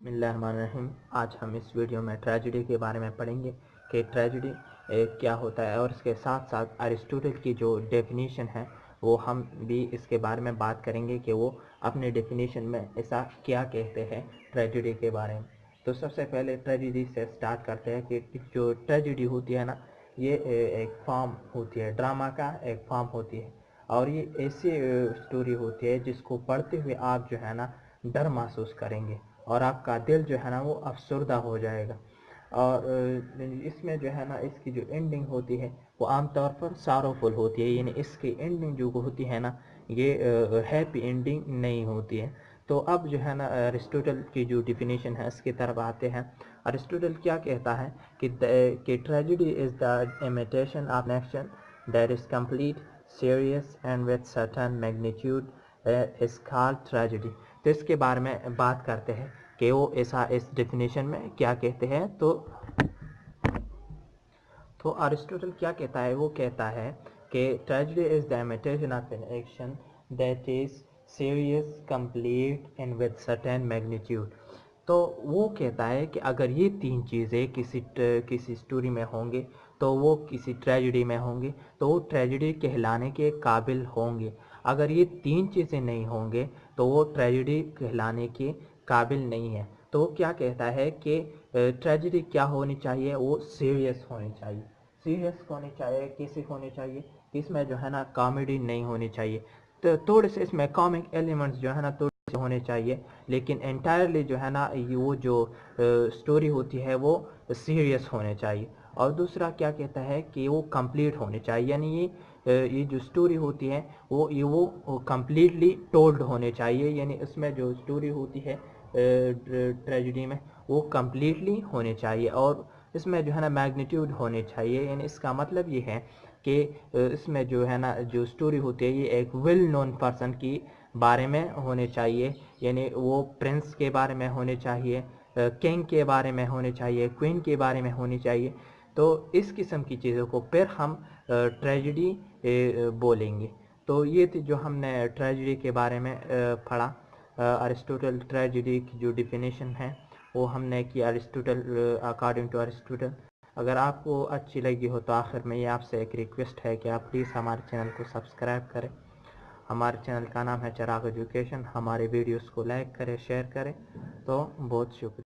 बिस्मिल्लाहिर्रहमानिर्रहीम। आज हम इस वीडियो में ट्रेजेडी के बारे में पढ़ेंगे कि ट्रेजेडी क्या होता है, और इसके साथ साथ अरिस्टोटल की जो डेफिनेशन है वो हम भी इसके बारे में बात करेंगे कि वो अपने डेफिनेशन में ऐसा क्या कहते हैं ट्रेजेडी के बारे में। तो सबसे पहले ट्रेजेडी से स्टार्ट करते हैं कि जो ट्रेजेडी होती है ना, ये एक फॉर्म होती है, ड्रामा का एक फॉर्म होती है, और ये ऐसी स्टोरी होती है जिसको पढ़ते हुए आप जो है ना डर महसूस करेंगे और आपका दिल जो है ना वो अफसरदा हो जाएगा। और इसमें जो है ना इसकी जो एंडिंग होती है वो आमतौर पर सारोफुल होती है, यानी इसकी एंडिंग जो होती है ना ये हैप्पी एंडिंग नहीं होती है। तो अब जो है ना अरिस्टोटल की जो डिफिनीशन है इसकी तरफ आते हैं। अरिस्टोटल क्या कहता है कि tragedy is the imitation of action that is complete, serious and with certain magnitude is called tragedy. तो इसके बारे में बात करते हैं कि वो ऐसा इस डेफिनेशन में क्या कहते हैं। तो अरिस्टोटल क्या कहता है, वो कहता है कि tragedy is the imitation of an action that is serious, complete and with certain magnitude. तो वो कहता है कि अगर ये तीन चीज़ें किसी स्टोरी में होंगे तो वो किसी ट्रेजेडी में होंगे, तो वो ट्रेजेडी कहलाने के काबिल होंगे। अगर ये तीन चीज़ें नहीं होंगे तो वो ट्रेजेडी कहलाने के काबिल नहीं है। तो वो क्या कहता है कि ट्रेजेडी क्या होनी चाहिए, वो सीरियस होनी चाहिए। सीरियस होनी चाहिए, कैसे होनी चाहिए, इसमें जो है ना कॉमेडी नहीं होनी चाहिए। तो थोड़े से इसमें कॉमिक एलिमेंट्स जो है ना थोड़े से होने चाहिए, लेकिन एंटायरली जो है ना वो जो स्टोरी होती है वो सीरियस होने चाहिए। और दूसरा क्या कहता है कि वो कंप्लीट होने चाहिए, यानी ये जो स्टोरी होती है वो कम्प्लीटली टोल्ड होने चाहिए, यानी इसमें जो स्टोरी होती है ट्रेजेडी में वो कम्प्लीटली होने चाहिए। और इसमें जो है ना मैग्नीट्यूड होने चाहिए, यानी इसका मतलब ये है कि इसमें जो है ना जो स्टोरी होती है ये एक वेल नोन पर्सन की बारे में होने चाहिए, यानी वो प्रिंस के बारे में होने चाहिए, किंग के बारे में होने चाहिए, क्वीन के बारे में होनी चाहिए। तो इस किस्म की चीज़ों को फिर हम ट्रेजेडी बोलेंगे। तो ये थी जो हमने ट्रेजेडी के बारे में पढ़ा। अरिस्टोटल ट्रेजेडी की जो डिफिनेशन है वो हमने की अरिस्टोटल अकॉर्डिंग टू अरिस्टोटल। अगर आपको अच्छी लगी हो तो आखिर में ये आपसे एक रिक्वेस्ट है कि आप प्लीज़ हमारे चैनल को सब्सक्राइब करें। हमारे चैनल का नाम है चिराग एजुकेशन। हमारे वीडियोस को लाइक करें, शेयर करें। तो बहुत शुक्रिया।